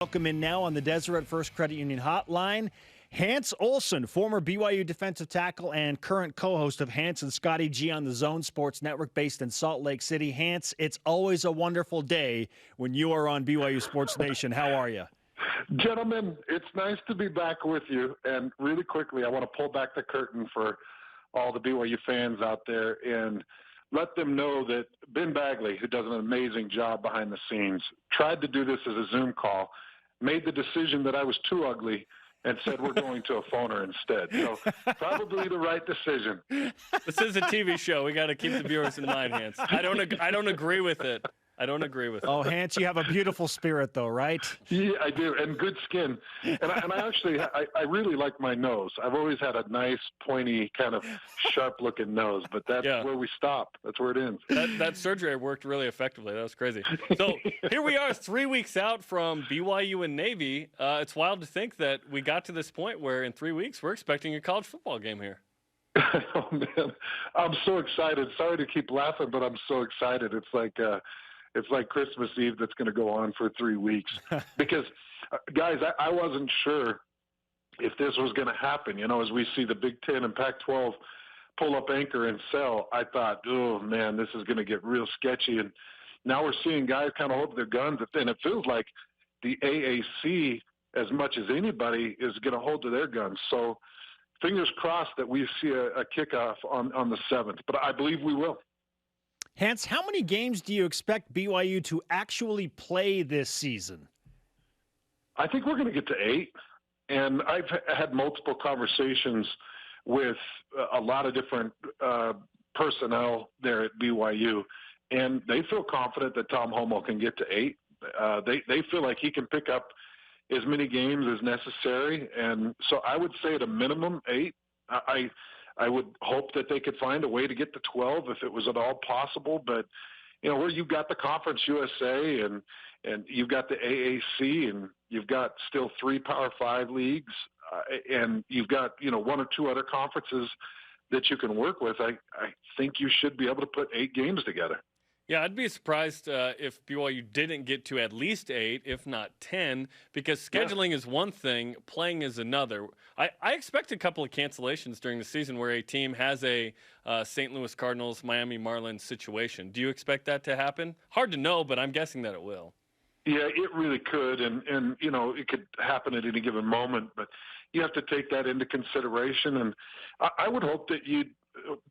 Welcome in now on the Deseret First Credit Union Hotline, Hans Olsen, former BYU defensive tackle and current co-host of Hans and Scotty G on the Zone Sports Network based in Salt Lake City. Hans, it's always a wonderful day when you are on BYU Sports Nation. How are you? Gentlemen, it's nice to be back with you. And really quickly, I want to pull back the curtain for all the BYU fans out there and let them know that Ben Bagley, who does an amazing job behind the scenes, tried to do this as a Zoom call, made the decision that I was too ugly, and said we're going to a phoner instead. So probably the right decision. This is a TV show. We got to keep the viewers in mind, Hans. I don't agree with it. I don't agree with it. Oh, Hans, you have a beautiful spirit, though, right? Yeah, I do, and good skin. And I actually, I really like my nose. I've always had a nice, pointy, kind of sharp-looking nose, but that's where we stop. That's where it ends. That surgery worked really effectively. That was crazy. So here we are 3 weeks out from BYU and Navy. It's wild to think that we got to this point where in 3 weeks we're expecting a college football game here. Oh, man. I'm so excited. Sorry to keep laughing, but I'm so excited. It's like Christmas Eve that's going to go on for 3 weeks. Because, guys, I wasn't sure if this was going to happen. You know, as we see the Big Ten and Pac-12 pull up anchor and sell, I thought, oh, man, this is going to get real sketchy. And now we're seeing guys kind of hold their guns. And it feels like the AAC, as much as anybody, is going to hold to their guns. So fingers crossed that we see a kickoff on the 7th. But I believe we will. Hans, how many games do you expect BYU to actually play this season? I think we're going to get to 8. And I've had multiple conversations with a lot of different personnel there at BYU, and they feel confident that Tom Homo can get to 8. They feel like he can pick up as many games as necessary. And so I would say at a minimum 8. I would hope that they could find a way to get to 12 if it was at all possible. But, you know, where you've got the Conference USA and you've got the AAC and you've got still 3 Power 5 leagues and you've got, you know, 1 or 2 other conferences that you can work with, I think you should be able to put 8 games together. Yeah, I'd be surprised if BYU didn't get to at least 8, if not 10, because scheduling is one thing, playing is another. I expect a couple of cancellations during the season where a team has a St. Louis Cardinals, Miami Marlins situation. Do you expect that to happen? Hard to know, but I'm guessing that it will. Yeah, it really could, and you know, it could happen at any given moment, but you have to take that into consideration. And I would hope that you,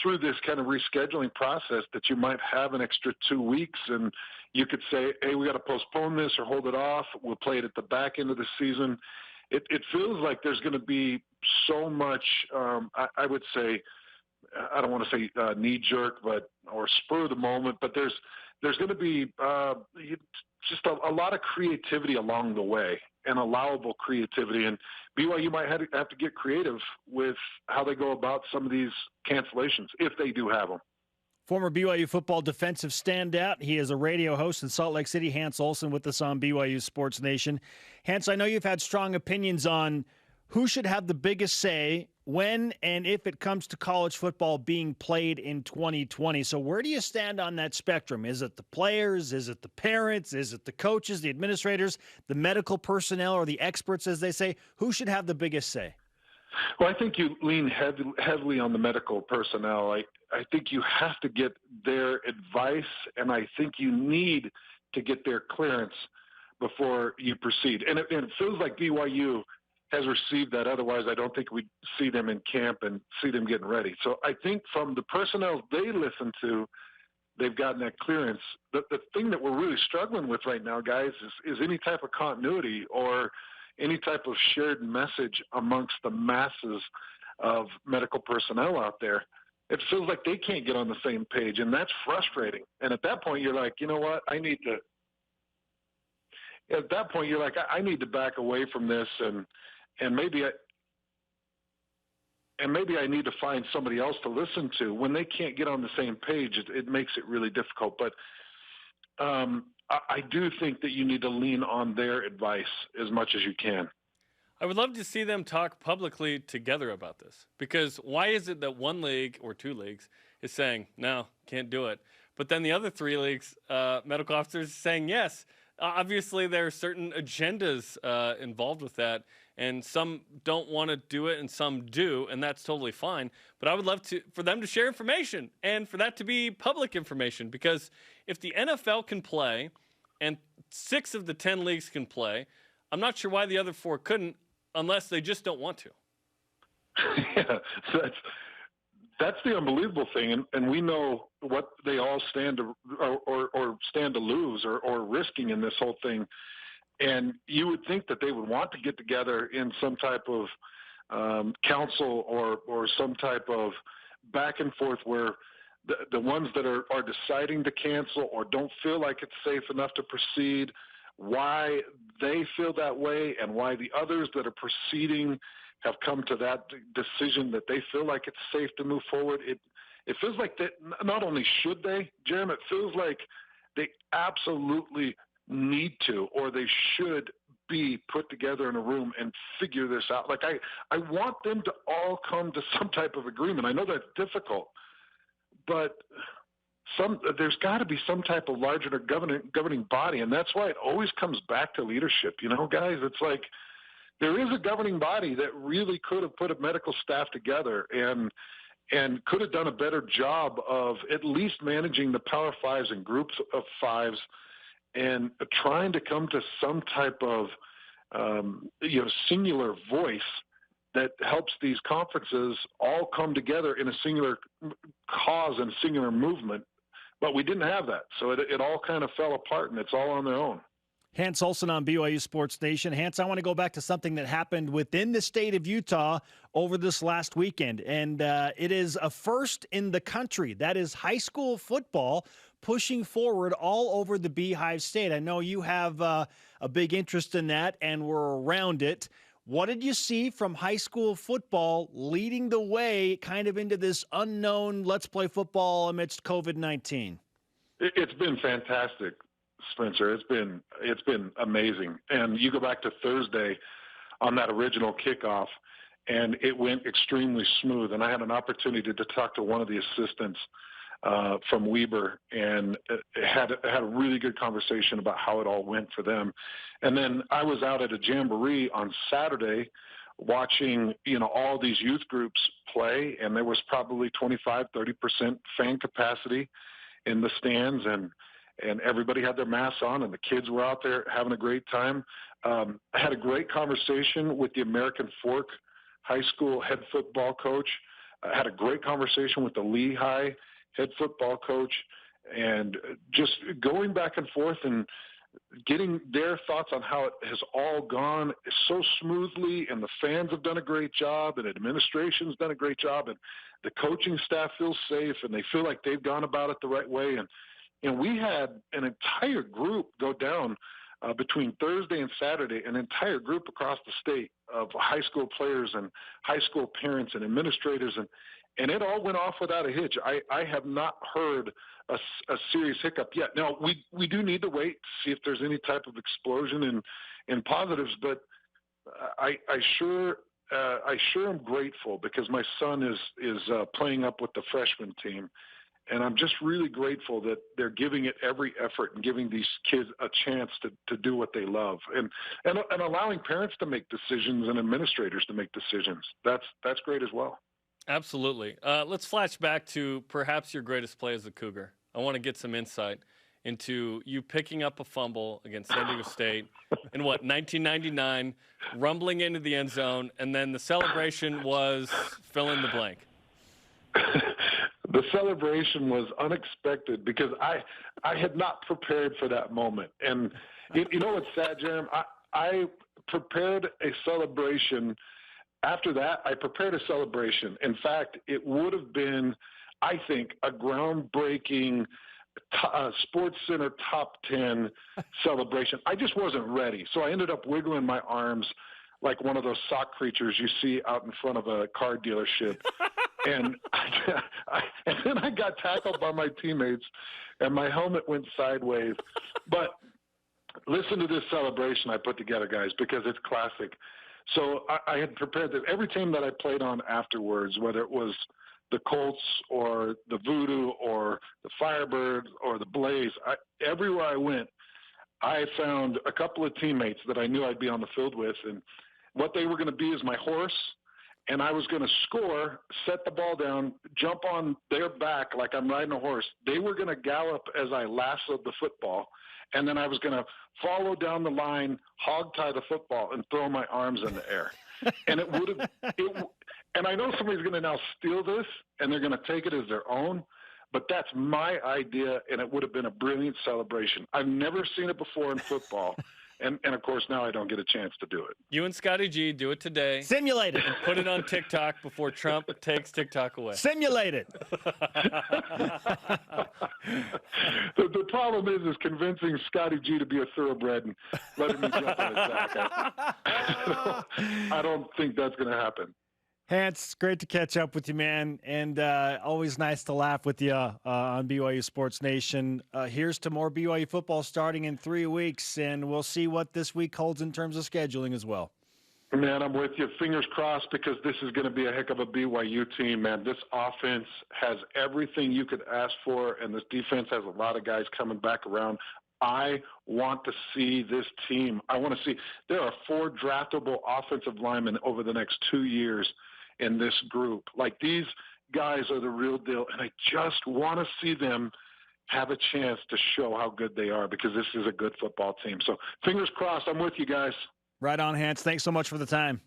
through this kind of rescheduling process, that you might have an extra 2 weeks and you could say, hey, we got to postpone this or hold it off. We'll play it at the back end of the season. It feels like there's going to be so much, I would say, I don't want to say knee-jerk, or spur of the moment, but there's going to be just a lot of creativity along the way, and allowable creativity. And BYU might have to get creative with how they go about some of these cancellations, if they do have them. Former BYU football defensive standout. He is a radio host in Salt Lake City. Hans Olsen with us on BYU Sports Nation. Hans, I know you've had strong opinions on who should have the biggest say when and if it comes to college football being played in 2020. So where do you stand on that spectrum? Is it the players? Is it the parents? Is it the coaches, the administrators, the medical personnel, or the experts, as they say? Who should have the biggest say? Well, I think you lean heavily on the medical personnel. I think you have to get their advice, and I think you need to get their clearance before you proceed. And it feels like BYU has received that. Otherwise, I don't think we'd see them in camp and see them getting ready. So I think from the personnel they listen to, they've gotten that clearance. The thing that we're really struggling with right now, guys, is any type of continuity or any type of shared message amongst the masses of medical personnel out there. It feels like they can't get on the same page, and that's frustrating. And at that point, you're like, you know what, I need to back away from this, and maybe I need to find somebody else to listen to. When they can't get on the same page, it makes it really difficult. But I do think that you need to lean on their advice as much as you can. I would love to see them talk publicly together about this, because why is it that one league or 2 leagues is saying, no, can't do it, but then the other 3 leagues, medical officers saying yes? Obviously, there are certain agendas involved with that, and some don't want to do it, and some do, and that's totally fine. But I would love for them to share information and for that to be public information, because if the NFL can play and 6 of the 10 leagues can play, I'm not sure why the other 4 couldn't, unless they just don't want to. Yeah, so that's the unbelievable thing, and we know what they all stand to or stand to lose or risking in this whole thing. And you would think that they would want to get together in some type of council or some type of back and forth where the ones that are deciding to cancel or don't feel like it's safe enough to proceed, why they feel that way, and why the others that are proceeding have come to that decision that they feel like it's safe to move forward. It feels like that not only should they, Jeremy, it feels like they absolutely need to, or they should be put together in a room and figure this out. Like I want them to all come to some type of agreement. I know that's difficult, but there's got to be some type of larger governing body, and that's why it always comes back to leadership. You know, guys, it's like there is a governing body that really could have put a medical staff together and could have done a better job of at least managing the Power Fives and groups of fives and trying to come to some type of singular voice that helps these conferences all come together in a singular cause and singular movement. But we didn't have that, so it all kind of fell apart, and it's all on their own. Hans Olsen on BYU Sports Nation. Hans, I want to go back to something that happened within the state of Utah over this last weekend, and it is a first in the country. That is high school football pushing forward all over the Beehive State. I know you have a big interest in that, and we're around it. What did you see from high school football leading the way kind of into this unknown let's play football amidst COVID-19? It's been fantastic, Spencer. It's been amazing. And you go back to Thursday on that original kickoff, and it went extremely smooth. And I had an opportunity to talk to one of the assistants from Weber, and had a really good conversation about how it all went for them. And then I was out at a jamboree on Saturday watching, all these youth groups play, and there was probably 25-30% fan capacity in the stands, and everybody had their masks on, and the kids were out there having a great time. I had a great conversation with the American Fork High School head football coach. I had a great conversation with the Lehigh head football coach, and just going back and forth and getting their thoughts on how it has all gone so smoothly, and the fans have done a great job, and administration's done a great job, and the coaching staff feels safe, and they feel like they've gone about it the right way. And we had an entire group go down between Thursday and Saturday, an entire group across the state of high school players and high school parents and administrators, and it all went off without a hitch. I have not heard a serious hiccup yet. Now, we do need to wait to see if there's any type of explosion in positives, but I sure am grateful, because my son is playing up with the freshman team, and I'm just really grateful that they're giving it every effort and giving these kids a chance to do what they love, and allowing parents to make decisions and administrators to make decisions. That's great as well. Absolutely. Let's flash back to perhaps your greatest play as a Cougar. I want to get some insight into you picking up a fumble against San Diego State in 1999, rumbling into the end zone, and then the celebration was fill in the blank. The celebration was unexpected because I had not prepared for that moment. And you know what's sad, Jeremy? I prepared a celebration. After that, I prepared a celebration. In fact, it would have been, I think, a groundbreaking Sports Center top 10 celebration. I just wasn't ready. So I ended up wiggling my arms like one of those sock creatures you see out in front of a car dealership. And and then I got tackled by my teammates, and my helmet went sideways. But listen to this celebration I put together, guys, because it's classic. So I had prepared that every team that I played on afterwards, whether it was the Colts or the Voodoo or the Firebirds or the Blaze, everywhere I went, I found a couple of teammates that I knew I'd be on the field with, and what they were going to be is my horse, and I was going to score, set the ball down, jump on their back like I'm riding a horse. They were going to gallop as I lassoed the football, and then I was going to follow down the line, hog tie the football, and throw my arms in the air. And it would have and I know somebody's going to now steal this, and they're going to take it as their own, but that's my idea, and it would have been a brilliant celebration. I've never seen it before in football. And of course, now I don't get a chance to do it. You and Scotty G do it today. Simulate it. And put it on TikTok before Trump takes TikTok away. Simulate it. The problem is convincing Scotty G to be a thoroughbred and letting me jump on his back. I don't think that's going to happen. Hans, great to catch up with you, man, and always nice to laugh with you on BYU Sports Nation. Here's to more BYU football starting in 3 weeks, and we'll see what this week holds in terms of scheduling as well. Man, I'm with you. Fingers crossed, because this is going to be a heck of a BYU team, man. This offense has everything you could ask for, and this defense has a lot of guys coming back around. I want to see this team. I want to see – there are 4 draftable offensive linemen over the next 2 years in this group. Like, these guys are the real deal, and I just want to see them have a chance to show how good they are, because this is a good football team. So fingers crossed. I'm with you guys. Right on, Hans. Thanks so much for the time.